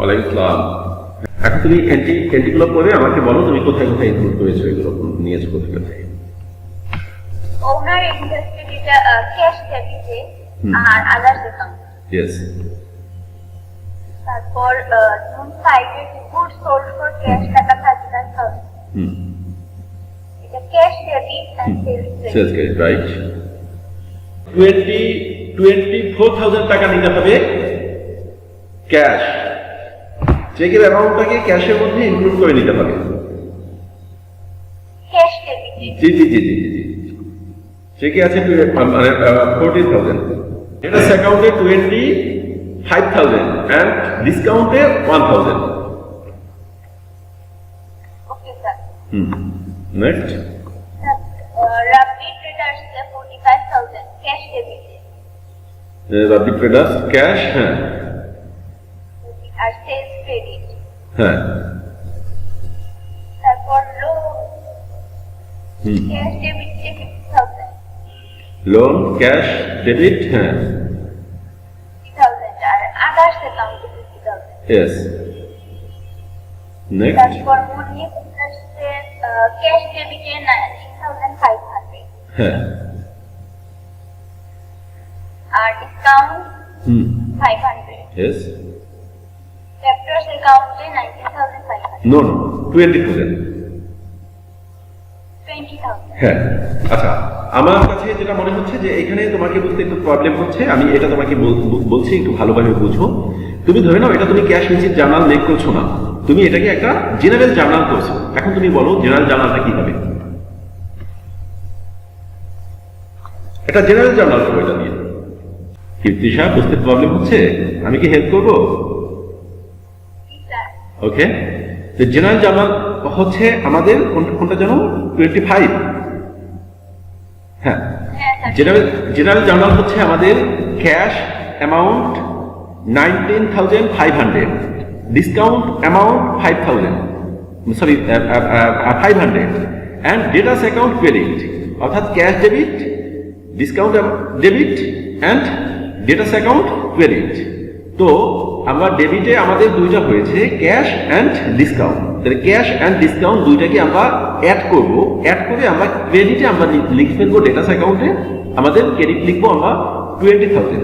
ওয়ালাইকুম আসসালাম। এখন তুমি এন্ট্রিগুলো করে আমাকে বলো তুমি কোথায় কোথায় ইনক্লুড করেছো, এগুলো নিয়েছো কোথায় কোথায়। ওনার ইন্টারেস্টেড এটা ক্যাশ ডেবিটে আর আদার্স অ্যাকাউন্ট। ইয়েস। তারপর নুন সাইডে গুড সোল্ড ফর ক্যাশ টাকা 35,000। এটা cash debit and sales credit, right. 24,000 টাকা নিতে হবে ক্যাশ। চেকের অ্যামাউন্টটাকে ক্যাশের মধ্যে ইনক্লুড করে নিতে হবে। Cash debit. জি জি জি জি জি। চেকে আছে 14,000, ডেটাস অ্যাকাউন্টে 25,000 এন্ড ডিসকাউন্টে 1,000। Okay sir. Next. Rabbi traders 45,000 cash ডেবিটে। রাব্বি ট্রেডার্স ক্যাশ, হ্যাঁ আর সেলস ক্রেডিট। হ্যাঁ। তারপর লোন ক্যাশ ডেবিটে 50,000। লোন ক্যাশ ডেবিট, হ্যাঁ 50,000 আর আদার্স অ্যাকাউন্টে 50,000। ইয়েস। নেক্সট। তারপর মনি ট্রেডার্সের ক্যাশ ডেবিটে 19,500। হ্যাঁ। আর ডিসকাউন্ট 500। ইয়েস। ডেপ্টর্স অ্যাকাউন্টে 19,500। No no 20,000। 20,000। হ্যাঁ। আচ্ছা, আমার কাছে যেটা মনে হচ্ছে যে এখানে তোমাকে বুঝতে একটু প্রবলেম হচ্ছে, আমি এটা তোমাকে বলছি একটু ভালোভাবে বুঝো। তুমি ধরে নাও এটা তুমি ক্যাশ রিসিট জার্নাল মেক করছো না, তুমি এটাকে একটা জেনারেল জার্নাল করছো। এখন তুমি বলো জেনারেল জার্নালটা কি হবে? একটা জেনারেল জার্নাল করবো এটা দিয়ে। কীর্তিশা, বুঝতে প্রবলেম হচ্ছে? আমি কি হেল্প করবো? ওকে। তো জেনারেল জার্নাল হচ্ছে আমাদের কোনটা জানো? 25। হ্যাঁ, জেনারেল জার্নাল হচ্ছে আমাদের cash amount 19,500, discount amount 5,000, sorry 500, and debtors account credit, অর্থাৎ cash debit, discount debit and debtors account credit. তো আমরা ডেবিটে আমাদের দুইটা হয়েছে ক্যাশ অ্যান্ড ডিসকাউন্ট, তাহলে ক্যাশ অ্যান্ড ডিসকাউন্ট দুইটাকে আমরা অ্যাড করব, অ্যাড করে আমরা ক্রেডিটে আমরা লিখে ফেলবো ডেটাস অ্যাকাউন্টে, আমাদের ক্রেডিট লিখবো আমরা 20,000।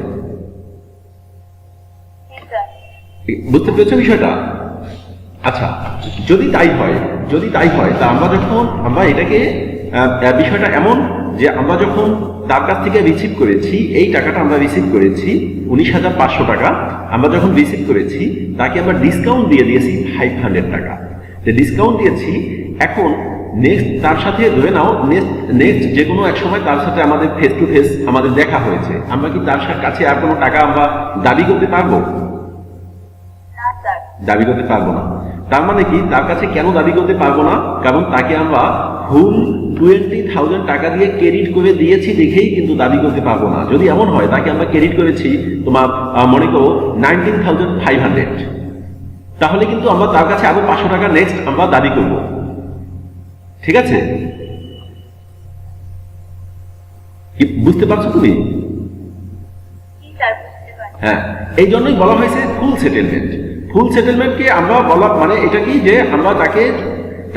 বুঝতে পেরেছো বিষয়টা? আচ্ছা, যদি তাই হয় তা আমরা এটাকে বিষয়টা এমন যে আমরা যখন তার কাছ থেকে রিসিভ করেছি, এই টাকাটা আমরা রিসিভ করেছি 19,500 টাকা, আমরা যখন রিসিভ করেছি তাকে আমরা ডিসকাউন্ট দিয়ে দিয়েছি 500 টাকা। ডিসকাউন্ট দিয়েছি। এখন নেক্সট তার সাথে ধরে নাও নেক্সট যে কোনো এক সময় তার সাথে আমাদের ফেস টু ফেস আমাদের দেখা হয়েছে, আমরা কি তার কাছে আর কোনো টাকা আমরা দাবি করতে পারবো? দাবি করতে পারবো না। তার মানে কি, তার কাছে কেন দাবি করতে পারবো না? কারণ তাকে আমরা ফুল 20,000 টাকা দিয়ে ক্রেডিট করে দিয়েছি দেখেই কিন্তু দাবি করতে পারবো না। যদি এমন হয় তাকে আমরা ক্রেডিট করেছি তোমার মনে করো 19,500, তাহলে কিন্তু আমরা তার কাছে আরো 500 টাকা নেক্সট আমরা দাবি করব। ঠিক আছে? কি বুঝতে পারছো তুমি? হ্যাঁ, এই জন্যই বলা হয়েছে ফুল সেটেলমেন্ট। ফুল সেটেলমেন্টকে আমরা বলা মানে এটা কি, যে আমরা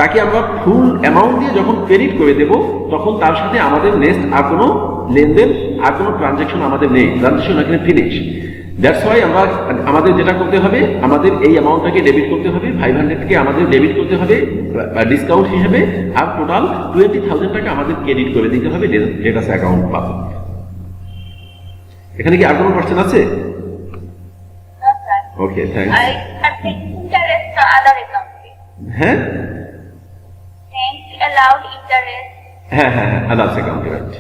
তাকে আমরা ফুল অ্যামাউন্ট দিয়ে যখন ক্রেডিট করে দেব তখন তার সাথে আমাদের নেক্সট আর কোনো লেনদেন আর কোনো ট্রানজ্যাকশন আমাদের নেই, ট্রানজ্যাকশন এখানে ফিনিশ। দ্যাটস ওয়াই আমাদের যেটা করতে হবে, আমাদের এই অ্যামাউন্টটাকে ডেবিট করতে হবে, 500কে আমাদের ডেবিট করতে হবে ডিসকাউন্ট হিসেবে, আর টোটাল 20,000 টাকা আমাদের ক্রেডিট করে দিতে হবে ডেটাস অ্যাকাউন্ট পাবো। এখানে কি আর কোনো কোশ্চেন আছে? ওকে, থ্যাঙ্কস। হ্যাঁ allowed interest. হ্যাঁ, আদার্স অ্যাকাউন্ট, রাইট।